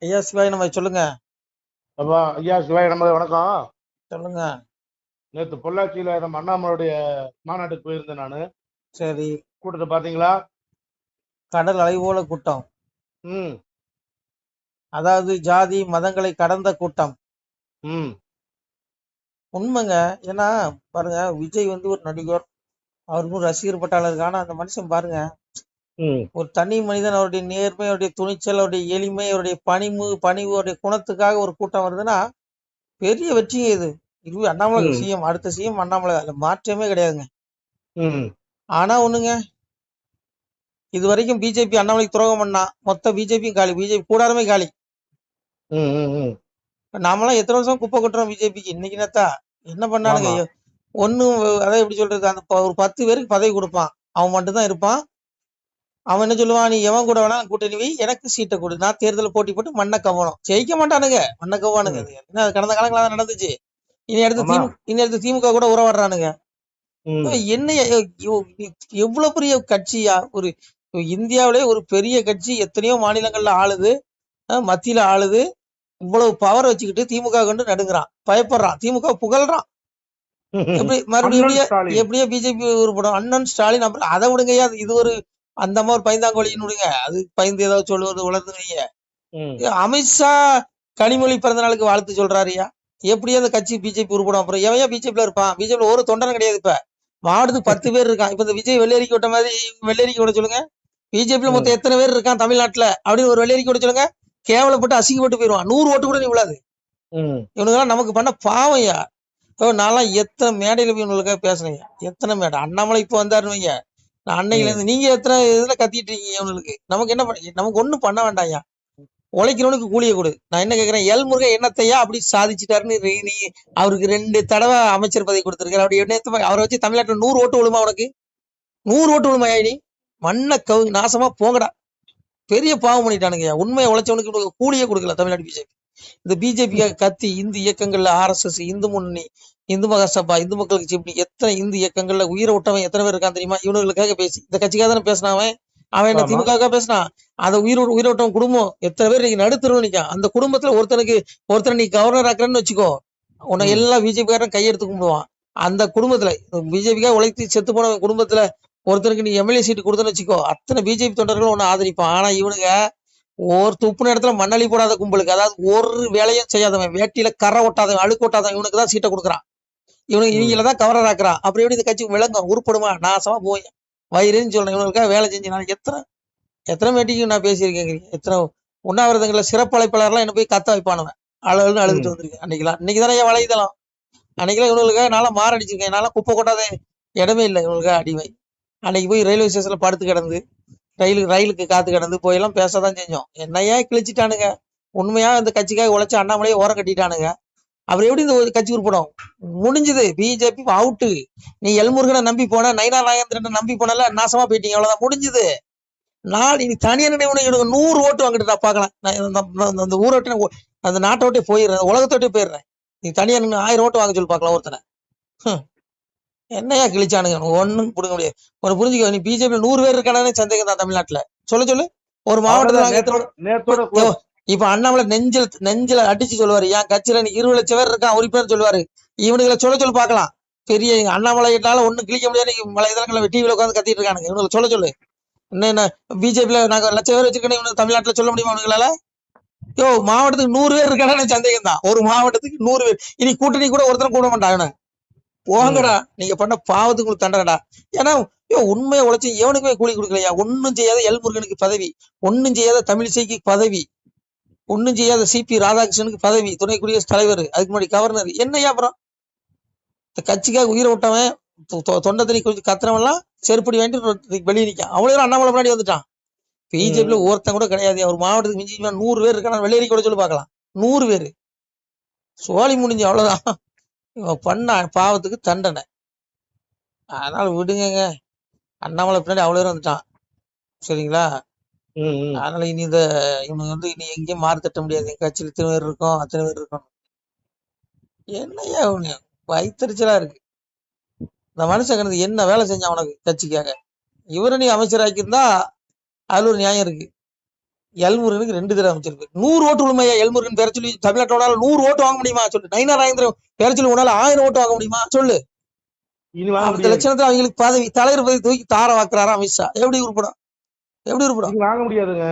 ஐயா சிவாய் நம்ம சொல்லுங்க. அப்பா ஐயா சிவாய நமது வணக்கம். சொல்லுங்க. நேற்று பொள்ளாச்சியில நம்ம அண்ணாமலையுடைய மாநாட்டுக்கு போயிருந்தேன் நானு. சரி. கூட்டத்தை பாத்தீங்களா? கடல் அலை போல கூட்டம். ம். அதாவது ஜாதி மதங்களை கடந்த கூட்டம். ம். உண்மைங்க. ஏன்னா பாருங்க, விஜய் வந்து ஒரு நடிகர், அவருக்கும் ரசிகர் பட்டாளம் இருக்கு. ஆனா அந்த மனுஷன் பாருங்க, ம். ஒரு தனி மனிதன், அவருடைய நேர்மை, அவருடைய துணிச்சல், அவருடைய எளிமை, அவருடைய பணிவு, அவருடைய குணத்துக்காக ஒரு கூட்டம் வருதுன்னா பெரிய வெற்றிங்க இது. இது அண்ணாமலை ம். சிஎம், அடுத்த சிஎம் அண்ணாமலை, அதுல மாற்றமே கிடையாதுங்க. ம். ஆனா ஒண்ணுங்க, இது வரைக்கும் பிஜேபி அண்ணாமலைக்கு துரோகம் பண்ணா மொத்த பிஜேபியும் காலி, பிஜேபி கூடாரமே காலி. ம். ம். ம். நாமெல்லாம் எத்தனை வருஷம் குப்பை கொட்டுறோம் பிஜேபிக்கு, இன்னைக்கு நேத்தா என்ன பண்ணானுங்க? ஆமா. ஒன்னும், அதான் எப்படி சொல்றது, அந்த ஒரு 10 பேருக்கு பதவி கொடுப்பான், அவன் மட்டும்தான் இருப்பான். அவன் என்ன சொல்லுவான், நீ எவன் கூட வேணா கூட்டணி வை, எனக்கு சீட்டை கொடு, நான் தேர்தலில் போட்டி போட்டு மண்ணை கவனம். ஜெயிக்க மாட்டானுங்க, மண்ணை கவ்வானுங்க. ம். அது என்ன, கடந்த காலங்களா நடந்துச்சு. ஆமா. இனி அடுத்து திமுக கூட உறவாடுறானுங்க. ம். என்ன எவ்வளவு பெரிய கட்சியா, ஒரு இந்தியாவிலே ஒரு பெரிய கட்சி, எத்தனையோ மாநிலங்கள்ல ஆளுது, மத்தியில ஆளுது, இவ்வளவு பவர் வச்சுக்கிட்டு திமுக கண்டு நடுங்குறான், பயப்படுறான், திமுக புகழ்றான். எப்படி மறுபடியும் அண்ணன் எப்படியே ஸ்டாலின். எப்படியே பிஜேபி உருப்படும்? அண்ணன் ஸ்டாலின். அப்புறம் அதை விடுங்கய்யா, இது ஒரு அந்த மாதிரி ஒரு பைந்தாங்கோழின்னு விடுங்க, அது பயந்து ஏதாவது சொல்லுவது வளர்ந்துருவீங்க. ம். அமித்ஷா கனிமொழி பிறந்த நாளுக்கு வாழ்த்து சொல்றாருயா. எப்படியே அந்த கட்சி பிஜேபி உருப்படும்? அப்புறம் எவையா பிஜேபியில இருப்பான்? பிஜேபியில ஒரு தொண்டனும் கிடையாது. இப்ப மாவட்டத்துக்கு 10 பேர் இருக்கான். இப்ப இந்த விஜய் வெள்ளேரிக்கை விட்ட மாதிரி வெள்ளேரிக்கை விட சொல்லுங்க. பிஜேபியில ம். மொத்தம் எத்தனை பேர் இருக்கான் தமிழ்நாட்டுல அப்படின்னு ஒரு வெள்ளேரிக்கை விட சொல்லுங்க. கேவலப்பட்டு அசிங்கப்பட்டு போயிடுவான். 100 ஓட்டு கூட நீ விழாது. ம். இவனுங்கெல்லாம் நமக்கு பண்ண பாவம்யா. இப்போ நான்லாம் எத்தனை மேடையில போய் இவங்களுக்காக பேசுனேங்க, எத்தனை மேடை. அண்ணாமலை இப்போ வந்தாருன்னு வைங்க, நான் அன்னையில ம். இருந்து நீங்க எத்தனை இதுல கத்திட்டு இருக்கீங்க இவனுக்கு. நமக்கு என்ன நமக்கு ஒண்ணும் பண்ண வேண்டாம்யா. உழைக்கிறவனுக்கு கூலியை கொடு. நான் என்ன கேக்குறேன், எல்முருகன் என்னத்தையா அப்படி சாதிச்சுட்டாருன்னு நீ அவருக்கு 2 தடவை அமைச்சர் பதவி கொடுத்திருக்காரு. அப்படி என்ன அவரை வச்சு தமிழ்நாட்டுல 100 ஓட்டு விழுமா உனக்கு? 100 ஓட்டு விழுமா? நீ மண்ணை நாசமா போங்கடா. பெரிய பாவம் பண்ணிட்டானுங்க. உண்மையை உழைச்சவனுக்கு கூலியே கொடுக்கல தமிழ்நாடு பிஜேபி. இந்த பிஜேபிக்காக கத்தி இந்து இயக்கங்கள்ல ஆர்எஸ்எஸ், இந்து முன்னணி, இந்து மகாசபா, இந்து மக்கள் கட்சி, இப்படி எத்தனை இந்து இயக்கங்கள்ல உயிரை விட்டவன் எத்தனை பேர் இருக்கான் தெரியுமா? இவனுங்களுக்காக பேசி இந்த கட்சிக்காக தானே பேசினான் அவன். அவன் என்ன ஆமா. திமுக பேசினான்? அதை உயிரோட்டவன் குடும்பம் எத்தனை பேர் இன்னைக்கு நடுத்தருவம் நிற்கான். அந்த குடும்பத்துல ஒருத்தனை நீ கவர்னர் ஆக்குறன்னு வச்சுக்கோ, உன்னை ம். எல்லா பிஜேபிக்காரன் கையெடுத்து கும்பிடுவான். அந்த குடும்பத்துல பிஜேபிக்காக உழைத்து செத்து போனவன் குடும்பத்துல ஒருத்தனுக்கு நீ எம்எல்ஏ சீட்டு கொடுத்தன்னு வச்சுக்கோ, அத்தனை பிஜேபி தொண்டர்களும் உன்னை ஆதரிப்பான். ஆனா இவனுங்க ஒரு துப்புன இடத்துல மண்ணளி போடாத கும்பலுக்கு, அதாவது ஒரு வேலையும் செய்யாதவன், வேட்டியில கரை ஒட்டாதவன், அழுக்கு ஒட்டாதவன், இவனுக்கு தான் சீட்டை கொடுக்குறான். இவனுக்கு ம். இவங்களதான் கவர்னர் ஆக்குறான். அப்படி எப்படி இந்த கட்சி விளங்கும்? உருப்படுமா? நாசமா போய் வயிறுன்னு சொல்றேன். இவனுக்காக வேலை செஞ்சு நான் எத்தனை எத்தனை மீட்டிங் நான் பேசியிருக்கேன். எத்தனை உண்ணாவிரதங்கள சிறப்பு அழைப்பாளர்லாம் என்ன போய் கத்த வைப்பானுவன், அழுன்னு அழுதுட்டு ம். வந்திருக்கேன். அன்னைக்கெல்லாம் இன்னைக்கு தானே என் வலைதளம். அன்னைக்கெல்லாம் இவனுக்காக நான்லாம் மாரடிச்சிருக்கேன். என்னால குப்பை கொட்டாத இடமே இல்லை இவனுக்காக அடிமை. அன்னைக்கு போய் ரயில்வே ஸ்டேஷன்ல படுத்து கிடந்து, ரயிலுக்கு காத்து கிடந்து போய் எல்லாம் பேசதான் செஞ்சோம். என்னையா கிழிச்சிட்டானுங்க. உண்மையா இந்த கட்சிக்காக உழைச்ச அண்ணாமலையே ஓரம் கட்டிட்டானுங்க. அப்புறம் எப்படி இந்த ஒரு கட்சி உருப்படும்? முடிஞ்சது, பிஜேபி அவுட்டு. நீ எல்முருகனை நம்பி போன, நயினா நாகேந்திரன் நம்பி போனல, நாசமா போயிட்டீங்க, அவ்வளவுதான், முடிஞ்சது. நாடு நீ தனியா நினைவு 100 ஓட்டு வாங்கிட்டு நான் பாக்கலாம். அந்த ஊரோட்ட, அந்த நாட்டை விட்டே போயிடுறேன், உலகத்தோட்டே போயிடுறேன். நீ தனியா நின்று 1000 ஓட்டு வாங்க சொல்லி பாக்கலாம் ஒருத்தனை. என்னையா கிழிச்சானுங்க? ஒண்ணும் புடுங்க முடியாது. உனக்கு புரிஞ்சுக்க, நீ பிஜேபி 100 பேர் இருக்கானே சந்தேகம் தான் தமிழ்நாட்டுல. சொல்லு. ஒரு மாவட்டத்துல அவ்வளவுதான். நாங்க எத்தனை நேத்தோட இப்ப- இப்ப அண்ணாமலை நெஞ்சில அடிச்சு சொல்லுவாரு, என் கட்சியில நீ 20 லட்சம் பேர் இருக்கான் உறுப்பினர் சொல்லுவாரு. இவனுங்களை சொல்லு பாக்கலாம். பெரிய அண்ணாமலைனால ஒண்ணும் கிழிக்க முடியாது. மலை இதழங்களை டிவில உட்காந்து கத்திட்டு இருக்கானுங்க. இவனுக்கு சொல்லு. என்ன பிஜேபியில நாங்க லட்சம் பேர் வச்சிருக்கேன், இவனுக்கு தமிழ்நாட்டுல சொல்ல முடியுமா இவனுங்களால? மாவட்டத்துக்கு 100 பேர் இருக்கானே சந்தேகம் தான். ஒரு மாவட்டத்துக்கு 100 பேர். இனி கூட்டணி கூட ஒருத்தரும் கூட மாட்டாங்க. போங்கடா, நீங்க பண்ண பாவத்துக்கு உங்களுக்கு தண்டனடா. ஏன்னா உண்மையை உழைச்சி எவனுக்குமே கூலி கொடுக்கலையா. ஒன்னும் செய்யாத எல்முருகனுக்கு பதவி, ஒன்னும் செய்யாத தமிழிசைக்கு பதவி, ஒன்னும் செய்யாத சிபி ராதாகிருஷ்ணனுக்கு பதவி, துணை குடியரசுத் தலைவர், அதுக்கு முன்னாடி கவர்னர். என்னையா அப்புறம் இந்த கட்சிக்காக உயிரை விட்டவன், தொண்டை தண்ணி கொஞ்சம் கத்துறவன்லாம் செருப்படி வாங்கிட்டு வெளியே நிற்கான். அவ்வளவு அண்ணாமலை முன்னாடி வந்துட்டான். பிஜேபியில ஒருத்தன் கூட கிடையாது. ஒரு மாவட்டத்துக்கு மிஞ்சி 100 பேர் இருக்கான, வெளியேறி கூட சொல்லி பார்க்கலாம். 100 பேர் சோழி முடிஞ்சு, அவ்வளவுதான். இவன் பண்ண பாவத்துக்கு தண்டனை. அதனால விடுங்க. அண்ணாமலை பின்னாடி அவ்வளவு பேர் வந்துட்டான். சரிங்களா? ம். அதனால இனி இவனுக்கு இனி எங்கேயும் மாறு தட்ட முடியாது. எங்க கட்சியில் இத்தனை பேர் இருக்கும், அத்தனை பேர் இருக்கும். என்னையா இவனு வயிற்றுச்சலா இருக்கு. இந்த மனுஷன் கிடந்து என்ன வேலை செஞ்சான் உனக்கு கட்சிக்காக? இவரை நீ அமைச்சராக்கியிருந்தா அதுல ஒரு நியாயம் இருக்கு. எல்முருகனுக்கு 2 தடவை அமைச்சிருக்கு. 100 ஓட்டு விழுமையா எல்முருகன் பேர சொல்லி தமிழ்நாட்டோட 100 ஓட்டு வாங்க முடியுமா சொல்லு. நயினார் நாகேந்திரன் பேர சொல்லி உன்னால 1000 ஓட்டு வாங்க முடியுமா சொல்லு. இனி வாங்க அந்த முடியாது. லட்சணத்துல அவங்களுக்கு பதவி தலைவர் பதவி தூக்கி தார வாக்குறாரா அமித்ஷா. எப்படி உருப்படும்? எப்படி உருப்படும்? இனி வாங்க முடியாதுங்க.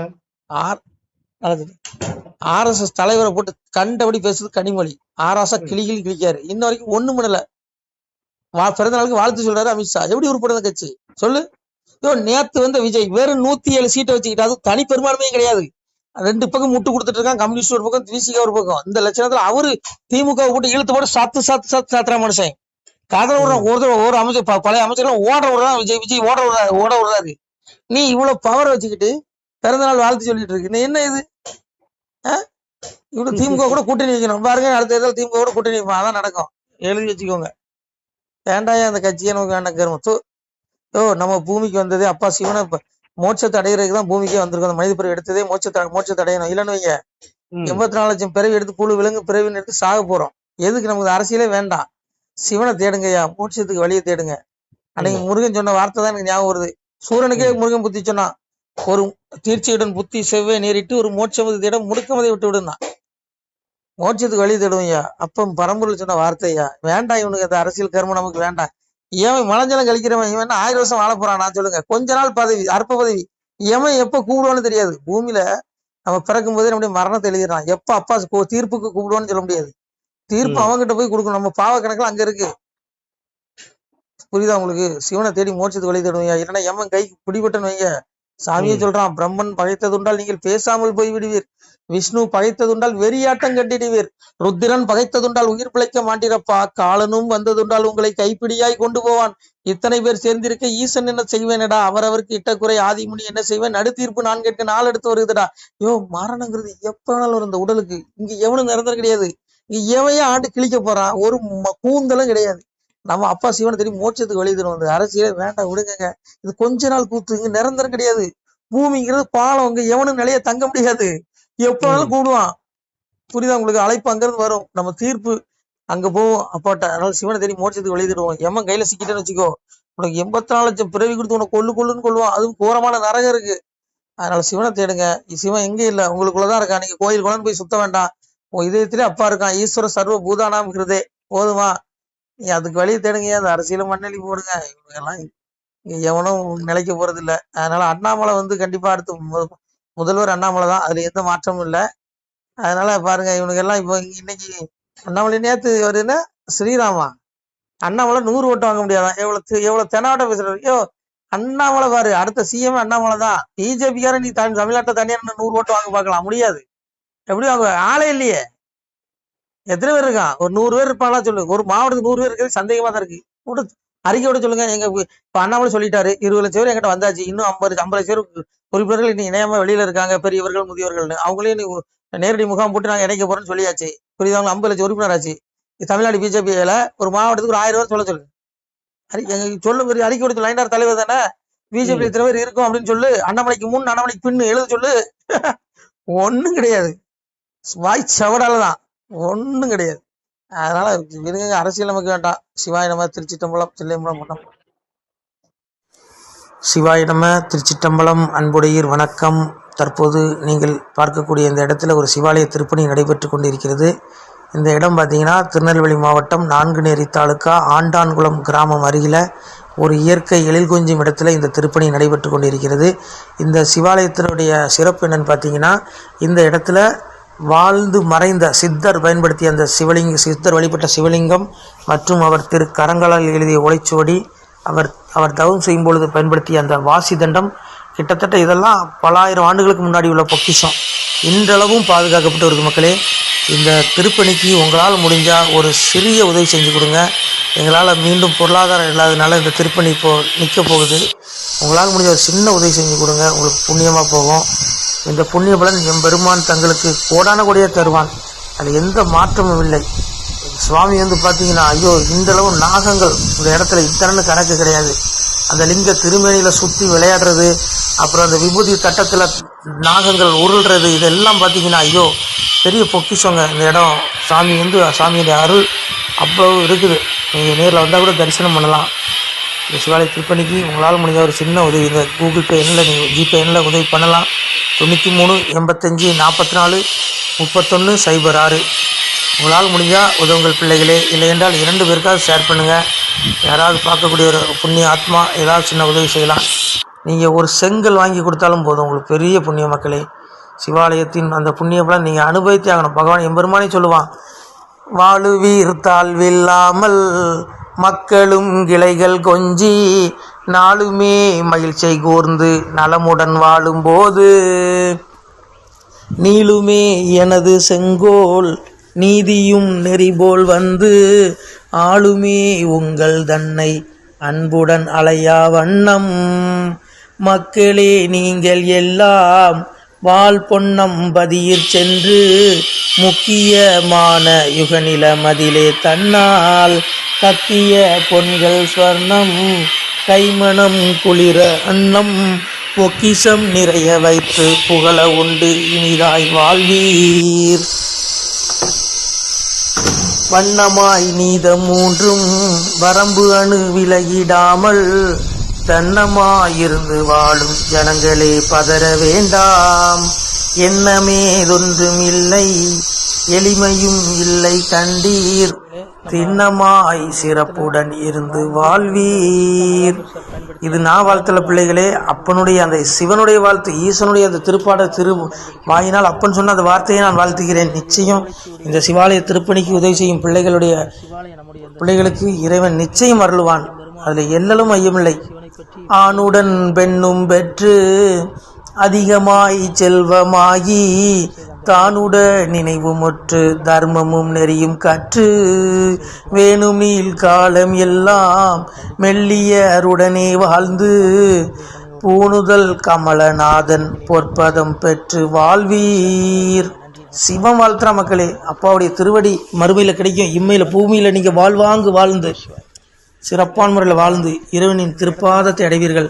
ஆர்எஸ்எஸ் தலைவரை போட்டு கண்டபடி பேசுறது கனிமொழி. ஆராசா கிளிகிளி கிளிக்காரு. இன்ன வரைக்கும் ஒண்ணும் பண்ணல. பிறந்த நாளுக்கு வாழ்த்து சொல்றாரு அமித்ஷா. எப்படி உருப்படுற கட்சி சொல்லு. நேத்து வந்த விஜய் வெறும் 107 சீட்டை வச்சுக்கிட்டு, அது தனி பெரும்பான்மையே கிடையாது. 2 பக்கம் முட்டு கொடுத்துட்டு இருக்கான். கம்யூனிஸ்ட் ஒரு பக்கம், திமுக ஒரு பக்கம். இந்த லட்சணத்துல அவரு திமுக போட்டு இழுத்து போட்டு சாத்துறா மனுஷன். காதல ஒரு அமைச்சர் பழைய அமைச்சர்கள் ஓட விடுறான். விஜய் ஓட விடுறாரு. நீ இவ்வளவு பவர் வச்சுக்கிட்டு பிறந்த நாள் வாழ்த்து சொல்லிட்டு இருக்கு. என்ன இது? இவ்வளவு திமுக கூட கூட்டணி வைக்கணும் பாருங்க. அடுத்த தேர்தல் திமுக கூட கூட்டணி வைப்போம். அதான் நடக்கும். எழுதி வச்சுக்கோங்க. வேண்டாயா அந்த கட்சியை நமக்கு வேண்டாம். கருமம். நம்ம பூமிக்கு வந்ததே அப்பா சிவனை மோட்சத்தை அடைகிறதுக்கு தான் பூமிக்கே வந்திருக்கோம். அந்த மனித பிறவி எடுத்ததே மோட்சத்தை அடையணும். இல்லைன்னு வைங்க 84 லட்சம் பிறவி எடுத்து புழு விலங்கு பிறவின்னு எடுத்து சாக போறோம். எதுக்கு நமக்கு அரசியலே வேண்டாம். சிவனை தேடுங்கய்யா. மோட்சத்துக்கு வழியை தேடுங்க. அன்னைக்கு முருகன் சொன்ன வார்த்தை தான் எனக்கு ஞாபகம் வருது. சூரனுக்கே முருகன் புத்தி சொன்னான். ஒரு தீர்ச்சியுடன் புத்தி செவ்வே நேரிட்டு ஒரு மோட்சமது தேட முடுக்கமதை விட்டு விடுனா. மோட்சத்துக்கு வழி தேடுவையா. அப்ப பரம்பொருள் சொன்ன வார்த்தையா. வேண்டாம் இவனுக்கு அந்த அரசியல் கர்மம் நமக்கு வேண்டாம். ஏன் மலஞ்சலம் கழிக்கிறவன் இவன் 1000 வருஷம் வாழ போறான். நான் சொல்லுங்க. கொஞ்ச நாள் பதவி, அற்ப பதவி. எவன் எப்ப கூப்பிடுவான்னு தெரியாது. பூமியில நம்ம பிறக்கும் போதே நம்முடைய மரணத்தை எழுதிடுறான். எப்ப அப்பா தீர்ப்புக்கு கூப்பிடுவான்னு சொல்ல முடியாது. தீர்ப்பு அவங்ககிட்ட போய் கொடுக்கணும். நம்ம பாவ கணக்குல அங்க இருக்கு. புரியுதா உங்களுக்கு? சிவனை தேடி மோட்சத்துக்கு வழி தேடுவையா. இல்லைன்னா எவன் கை பிடிபட்டுன்னு வைங்க. சாமியே சொல்றான், பிரம்மன் பகைத்ததுண்டால் நீங்கள் பேசாமல் போய் விடுவீர். விஷ்ணு பகைத்ததுண்டால் வெறியாட்டம் கட்டிடுவீர். ருத்திரன் பகைத்ததுண்டால் உயிர் பிழைக்க மாட்டிரப்பா. காலனும் வந்ததுண்டால் உங்களை கைப்பிடியாய் கொண்டு போவான். இத்தனை பேர் சேர்ந்திருக்க ஈசன் என்ன செய்வேனடா. அவரவருக்கு இட்ட குறை ஆதிமுனி என்ன செய்வேன். நடுத்தீர்ப்பு நான் கேட்க நாள் எடுத்து வருதுடா. மரணங்கிறது எப்ப வேணாலும் வரும் இந்த உடலுக்கு. இங்க எவனும் நிரந்தரம் கிடையாது. இங்க எவையா ஆண்டு கிழிக்க போறான். ஒரு கூந்தலும் கிடையாது. நம்ம அப்பா சிவனை தெரியும் மோட்சத்துக்கு வழி தரும். வந்து அரசியலே வேண்டாம் விடுங்க. இது கொஞ்ச நாள் கூத்து. இங்க நிரந்தரம் கிடையாது. பூமிங்கிறது பாலம். இங்க எவனும் நிலைய தங்க முடியாது. எப்ப வேணாலும் கூடுவான். புரியுதா உங்களுக்கு? அழைப்பு அங்கிருந்து வரும். நம்ம தீர்ப்பு அங்க போவோம் அப்பாட்ட. அதனால சிவனை தேடி மோட்சத்துக்கு வழி தருவோம். எவன் கையில சிக்கிட்டேன்னு வச்சுக்கோ, உனக்கு 84 லட்சம் பிறவி கொடுத்து உனக்கு கொள்ளுன்னு கொள்ளுவான். அதுவும் கோரமான நரகம் இருக்கு. அதனால சிவனை தேடுங்க. சிவன் எங்க இல்ல, உங்களுக்குள்ளதான் இருக்கான். நீங்க கோயில் குளம் போய் சுத்த வேண்டாம். உன் இதயத்திலே அப்பா இருக்கான். ஈஸ்வர சர்வ பூதானாம் இருக்கிறதே போதுமா. நீ அதுக்கு வழியை தேடுங்க. அந்த அரசியல மண்ணெளி போடுங்க. இவங்க எல்லாம் இங்க எவனும் நிலைக்க போறது இல்ல. அதனால அண்ணாமலை வந்து கண்டிப்பா அடுத்து முதல்வர் அண்ணாமலை தான். அதுல எந்த மாற்றமும் இல்லை. அதனால பாருங்க இவனுக்கு எல்லாம் இப்போ இன்னைக்கு அண்ணாமலை நேத்து ஒரு என்ன ஸ்ரீராமா அண்ணாமலை 100 ஓட்டு வாங்க முடியாதான். எவ்வளவு தெனாவட்ட பேசுறாரு. அண்ணாமலை பாரு, அடுத்த சிஎம் அண்ணாமலை தான். பிஜேபிக்கார நீ தமிழ்நாட்டை தனியா 100 ஓட்டு வாங்க பார்க்கலாம் முடியாது. எப்படி வாங்க? ஆளே இல்லையே. எத்தனை பேர் இருக்கான்? ஒரு 100 பேர் இருப்பாங்களா சொல்லு. ஒரு மாவட்டத்துக்கு 100 பேர் இருக்கிறது சந்தேகமா தான் இருக்கு. அறிக்கையோட சொல்லுங்க. எங்க இப்ப அண்ணாமலை சொல்லிட்டாரு 20 லட்சம் பேர் என்கிட்ட வந்தாச்சு. இன்னும் 50 லட்சம் பேர் உறுப்பினர்கள் இன்னும் இணையாம வெளியில இருக்காங்க. பெரியவர்கள் முதியவர்கள்னு அவங்களையும் நேரடி முகாம் போட்டு நாங்க இணைக்க போறோம்னு சொல்லியாச்சு. புரியுதவங்க 50 லட்சம் உறுப்பினர் ஆச்சு. தமிழ்நாடு பிஜேபியில ஒரு மாவட்டத்துக்கு ஒரு 1000 பேர் சொல்ல சொல்லு. சொல்ல அறிக்கை கொடுத்து லைனார் தலைவர் தானே. பிஜேபி இத்தனை பேர் இருக்கும் அப்படின்னு சொல்லு. அண்ணாமலைக்கு முன் அண்ணாமலைக்கு பின்னு எழுத சொல்லு. ஒண்ணும் கிடையாது. வாய் சவடாலதான். ஒண்ணும் கிடையாது. அதனால விருங்க. அரசியல் நமக்கு வேண்டாம். சிவாய நம. திருச்சிட்டம்பலம். தில்லையம்பலம் மட்டம். சிவாய நம. திருச்சிட்டம்பலம். அன்புடையீர் வணக்கம். தற்போது நீங்கள் பார்க்கக்கூடிய இந்த இடத்துல ஒரு சிவாலய திருப்பணி நடைபெற்று கொண்டிருக்கிறது. இந்த இடம் பார்த்தீங்கன்னா திருநெல்வேலி மாவட்டம் நான்குநேரி தாலுக்கா ஆண்டான்குளம் கிராமம் அருகில் ஒரு இயற்கை எழில் கொஞ்சம் இடத்துல இந்த திருப்பணி நடைபெற்று கொண்டிருக்கிறது. இந்த சிவாலயத்தினுடைய சிறப்பு என்னன்னு பார்த்தீங்கன்னா, இந்த இடத்துல வாழ்ந்து மறைந்த சித்தர் பயன்படுத்திய அந்த சித்தர் வழிபட்ட சிவலிங்கம் மற்றும் அவர் கரங்களால் எழுதிய ஓலைச்சுவடி, அவர் தவம் செய்யும் பொழுது பயன்படுத்திய அந்த வாசி தண்டம், கிட்டத்தட்ட இதெல்லாம் பல ஆயிரம் ஆண்டுகளுக்கு முன்னாடி உள்ள பொக்கிஷம் இன்றளவும் பாதுகாக்கப்பட்டு வருது. மக்களே, இந்த திருப்பணிக்கு உங்களால் முடிஞ்சால் ஒரு சிறிய உதவி செஞ்சு கொடுங்க. எங்களால் மீண்டும் பொருளாதாரம் இல்லாததுனால இந்த திருப்பணி இப்போது நிற்க போகுது. உங்களால் முடிஞ்ச ஒரு சின்ன உதவி செஞ்சு கொடுங்க. உங்களுக்கு புண்ணியமாக போகும். இந்த புண்ணிய பலன் எம்பெருமான் தங்களுக்கு கோடான கோடியே தருவான். அதில் எந்த மாற்றமும் இல்லை. சுவாமி வந்து பார்த்தீங்கன்னா, ஐயோ இந்தளவு நாகங்கள் இந்த இடத்துல இத்தனை கணக்கு கிடையாது. அந்த லிங்க திருமேனியில் சுற்றி விளையாடுறது, அப்புறம் அந்த விபூதி தட்டத்தில் நாகங்கள் உருள்றது, இதெல்லாம் பார்த்தீங்கன்னா ஐயோ பெரிய பொக்கிஷங்க இந்த இடம். சாமியுடைய அருள் அவ்வளவு இருக்குது. நீங்கள் நேரில் வந்தால் கூட தரிசனம் பண்ணலாம். இந்த சிவாலய திருப்பணிக்கு உங்களால் முடிஞ்ச ஒரு சின்ன உதவி, இந்த கூகுள் பே எண்ணில் நீங்கள் ஜிபே எண்ணில் உதவி பண்ணலாம். 93 85 44 31 06. உங்களால் முடிஞ்சால் உதவுங்கள் பிள்ளைகளே. இல்லை என்றால் 2 பேருக்காவது ஷேர் பண்ணுங்கள். யாராவது பார்க்கக்கூடிய ஒரு புண்ணிய ஆத்மா ஏதாவது சின்ன உதவி செய்யலாம். நீங்கள் ஒரு செங்கல் வாங்கி கொடுத்தாலும் போதும், உங்களுக்கு பெரிய புண்ணிய மக்களே. சிவாலயத்தின் அந்த புண்ணிய பலன் நீங்கள் அனுபவித்தே ஆகணும். பகவான் எம்பெருமானே சொல்லுவான், வாழுவீர் தாழ்வில்லாமல் மக்களும் கிளைகள் கொஞ்சி நாளுமே மகிழ்ச்சியை கூர்ந்து நலமுடன் வாழும்போது நீளுமே எனது செங்கோல் நீதியும் நெறிபோல் வந்து ஆளுமே உங்கள் தன்னை அன்புடன் அலையா வண்ணம். மக்களே நீங்கள் எல்லாம் வால் பொன்னம் பதியிற் சென்று முக்கியமான யுகநில மதிலே தன்னால் கக்கிய பொன்கள் ஸ்வர்ணம் கைமணம் குளிர அன்னம் பொக்கிஷம் நிறைய வைத்து புகழ உண்டு இனிதாய் வாழ்வீர். வண்ணமாய் நீத மூன்றும் வரம்பு அணு விலகிடாமல் தன்னமாயிருந்து வாழும் ஜனங்களே பதற வேண்டாம். எண்ணமேதொன்றும் இல்லை எளிமையும் இல்லை கண்டீர் திண்ணமாய் சிறப்புடன் இருந்து வாழ்வீர். இது நான் வாழ்த்தல பிள்ளைகளே, அப்பனுடைய அந்த சிவனுடைய வாழ்த்து, ஈசனுடைய அந்த திருப்பாடல் வாயினால் அப்பன் சொன்ன அந்த வார்த்தையை நான் வாழ்த்துகிறேன். நிச்சயம் இந்த சிவாலய திருப்பணிக்கு உதவி செய்யும் பிள்ளைகளுக்கு இறைவன் நிச்சயம் அருள்வான். அதில் எல்லலும் ஐயமில்லை. ஆணுடன் பெண்ணும் பெற்று அதிகமாய் செல்வமாகி தானுட நினைவுமுற்று தர்மமும் நெறியும் கற்று வேணும் நீள் காலம் எல்லாம் மெல்லியருடனே வாழ்ந்து பூணுதல் கமலநாதன் பொற்பதம் பெற்று வாழ்வீர். சிவம் வாழ்த்துறா மக்களே. அப்பாவுடைய திருவடி மறுமையில் கிடைக்கும், இம்மையில் பூமியில் நீங்கள் வாழ்வாங்கு வாழ்ந்து சிறப்பான முறையில் வாழ்ந்து இறைவனின் திருப்பாதத்தை அடைவீர்கள்.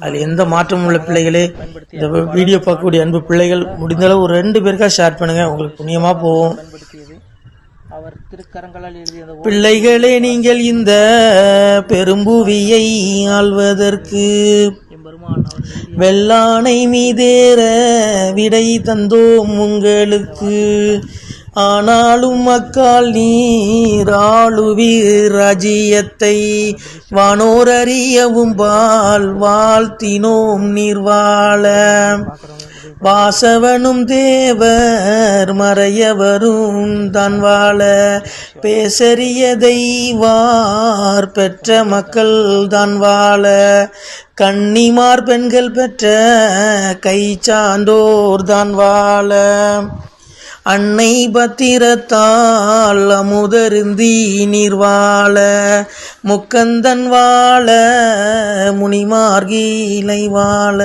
அதில் எந்த மாற்றமும் உள்ள பிள்ளைகளே, இந்த வீடியோ பார்க்கக்கூடிய அன்பு பிள்ளைகள் முடிந்தளவு ஒரு 2 பேருக்காக ஷேர் பண்ணுங்கள், உங்களுக்கு புண்ணியமாக போகும். பிள்ளைகளே, நீங்கள் இந்த பெரும்புவியை ஆள்வதற்கு வெள்ளானை மீதேற விடை தந்தோம் உங்களுக்கு. ஆனாலும் மக்கால் நீர் ஆளுவீர் ராஜ்யத்தை வானோர் அறியவும் வாழ்த்தினோம் நீர் வாழ. வாசவனும் தேவர் மறையவரும் தான் வாழ பேசறியதை வார் பெற்ற மக்கள் தான் வாழ. கன்னிமார் பெண்கள் பெற்ற கை சான்றோர் தான் வாழ. அன்னை பத்திரத்தால் அமுதருந்தி நீர் வாழ. முக்கந்தன் வாழ முனிமார்கீலை வாழ.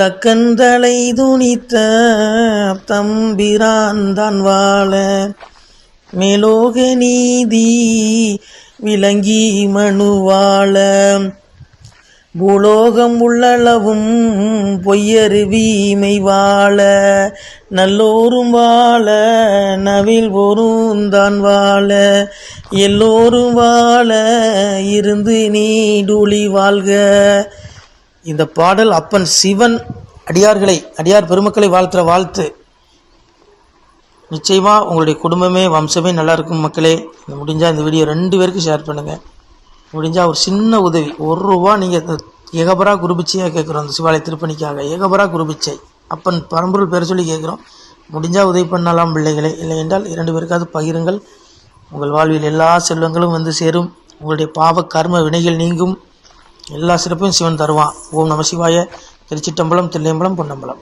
தக்கந்தலை துணித்த தம்பிரான் தான் வாழ. மேலோக நீதி விளங்கி மனு வாழ. பூலோகம் உள்ளளவும் பொய்யருவீமை வாழ. நல்லோரும் வாழ நவில் ஒருந்தான் வாழ. எல்லோரும் வாழ இருந்து நீடுழி வாழ்க. இந்த பாடல் அப்பன் சிவன் அடியார் பெருமக்களை வாழ்த்துற வாழ்த்து. நிச்சயமா உங்களுடைய குடும்பமே வம்சமே நல்லா இருக்கும் மக்களே. முடிஞ்சால் இந்த வீடியோ 2 பேருக்கு ஷேர் பண்ணுங்கள். முடிஞ்சால் ஒரு சின்ன உதவி, ₹1 நீங்கள் ஏகபரா குருபிச்சையாக கேட்குறோம். அந்த சிவாலய திருப்பணிக்காக ஏகபரா குருபிச்சை அப்பன் பரம்பொருள் பேர் சொல்லி கேட்குறோம். முடிஞ்சால் உதவி பண்ணலாம் பிள்ளைகளே. இல்லை என்றால் 2 பேருக்காவது பகிருங்கள். உங்கள் வாழ்வில் எல்லா செல்வங்களும் வந்து சேரும். உங்களுடைய பாவ கர்ம வினைகள் நீங்கும். எல்லா சிறப்பையும் சிவன் தருவான். ஓம் நம சிவாய. திருச்சிட்டம்பலம், தில்லையம்பலம், பொன்னம்பலம்.